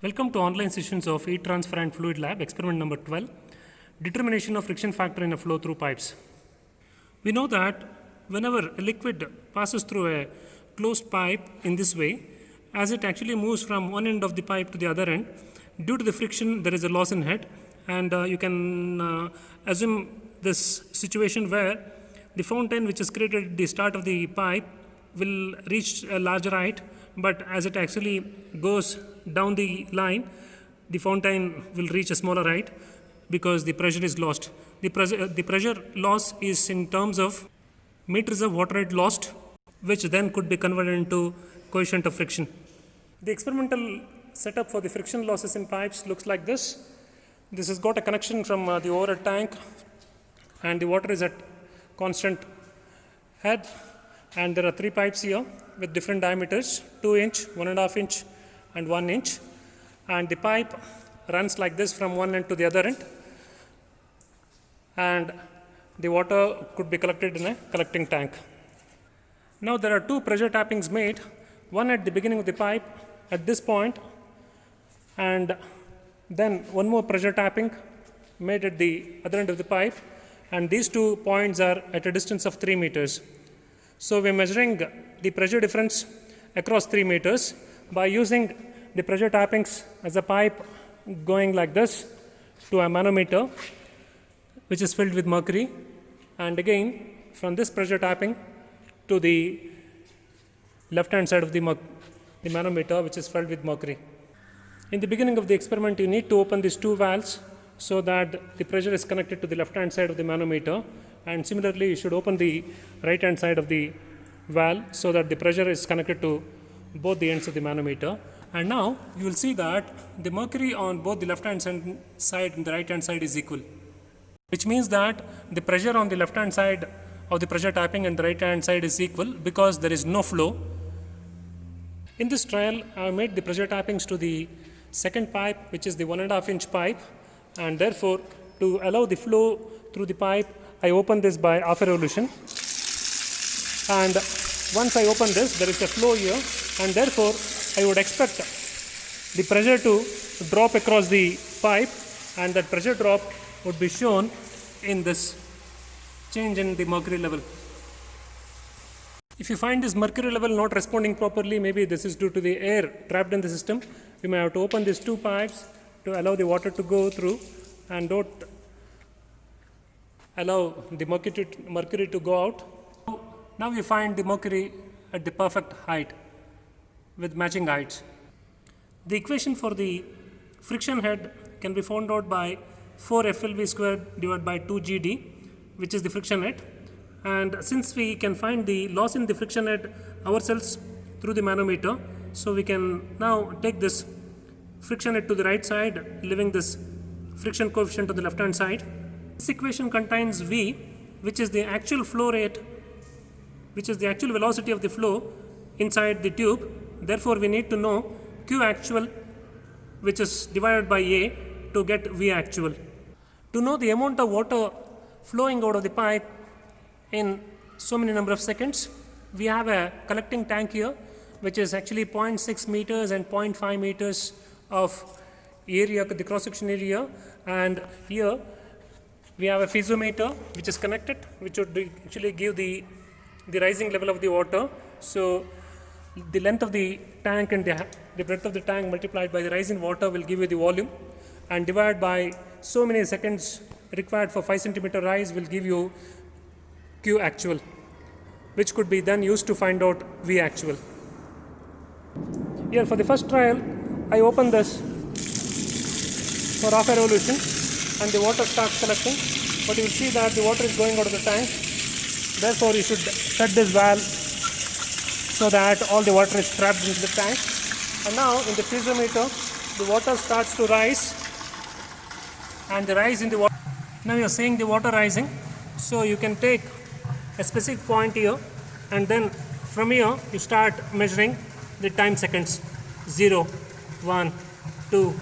Welcome to online sessions of Heat Transfer and Fluid Lab, experiment number 12, determination of friction factor in a flow through pipes. We know that whenever a liquid passes through a closed pipe in this way, as it actually moves from one end of the pipe to the other end, due to the friction there is a loss in head, and you can assume this situation where the fountain which is created at the start of the pipe will reach a larger height, but as it actually goes down the line, the fountain will reach a smaller height because the pressure is lost. The pressure loss is in terms of meters of water height lost, which then could be converted into coefficient of friction. The experimental setup for the friction losses in pipes looks like this. This has got a connection from the overhead tank, and the water is at constant head, and there are three pipes here with different diameters, 2 inch, 1.5 inch and 1 inch, and the pipe runs like this from one end to the other end, and the water could be collected in a collecting tank. Now there are two pressure tappings made, one at the beginning of the pipe at this point, and then one more pressure tapping made at the other end of the pipe, and these 2 points are at a distance of 3 meters. So we are measuring the pressure difference across 3 meters by using the pressure tappings as a pipe going like this to a manometer which is filled with mercury, and again from this pressure tapping to the left hand side of the manometer which is filled with mercury. In the beginning of the experiment, you need to open these 2 valves so that the pressure is connected to the left hand side of the manometer, and similarly you should open the right hand side of the valve so that the pressure is connected to both the ends of the manometer. And now you will see that the mercury on both the left hand side and the right hand side is equal, which means that the pressure on the left hand side of the pressure tapping and the right hand side is equal because there is no flow. In this trial, I have made the pressure tappings to the second pipe, which is the 1.5 inch pipe, and therefore to allow the flow through the pipe, I open this by half a revolution, and once I open this, there is a flow here, and therefore I would expect the pressure to drop across the pipe, and that pressure drop would be shown in this change in the mercury level. If you find this mercury level not responding properly, maybe this is due to the air trapped in the system. You may have to open these 2 pipes to allow the water to go through, and don't allow the mercury to go out. Now you find the mercury at the perfect height with matching heights. The equation for the friction head can be found out by 4 FLV squared divided by 2 GD, which is the friction head. And since we can find the loss in the friction head ourselves through the manometer, so we can now take this friction head to the right side, leaving this friction coefficient on the left hand side. This equation contains V, which is the actual flow rate, which is the actual velocity of the flow inside the tube. Therefore we need to know Q actual, which is divided by A, to get V actual. To know the amount of water flowing out of the pipe in so many number of seconds, we have a collecting tank here, which is actually 0.6 meters and 0.5 meters of area, the cross section area, and here we have a piezometer which is connected, which would actually give the rising level of the water. So the length of the tank and the breadth of the tank multiplied by the rise in water will give you the volume, and divided by so many seconds required for 5 centimeter rise will give you Q actual, which could be then used to find out V actual. Here for the first trial, I open this for half a revolution and the water starts collecting, but you will see that the water is going out of the tank. Therefore you should shut this valve so that all the water is trapped into the tank. And now in the piezometer, the water starts to rise, and the rise in the water, now you are seeing the water rising. So you can take a specific point here, and then from here you start measuring the time seconds: 0, 1, 2,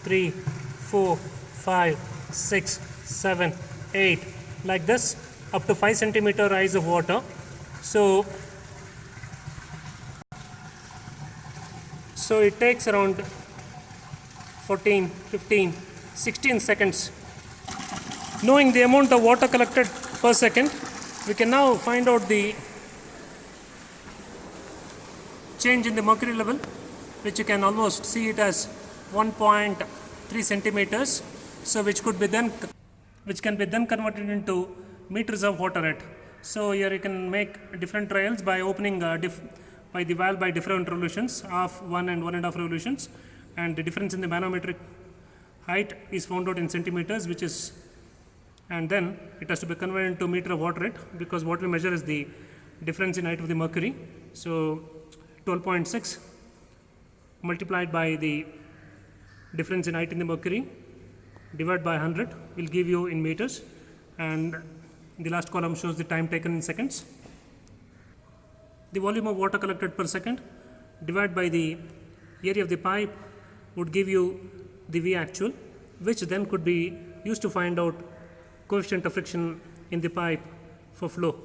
3, 4, 5, 6, 7, 8, like this, up to 5 centimeter rise of water. So it takes around 14, 15, 16 seconds. Knowing the amount of water collected per second, we can now find out the change in the mercury level, which you can almost see it as 1.3 centimeters. So which can be then converted into meters of water at. So here you can make different trials by opening by the valve by different revolutions of 1 and 1.5 revolutions, and the difference in the manometric height is found out in centimeters, which is, and then it has to be converted into meter of water rate, because what we measure is the difference in height of the mercury. So 12.6 multiplied by the difference in height in the mercury divided by 100 will give you in meters, and the last column shows the time taken in seconds. The volume of water collected per second divided by the area of the pipe would give you the V actual, which then could be used to find out coefficient of friction in the pipe for flow.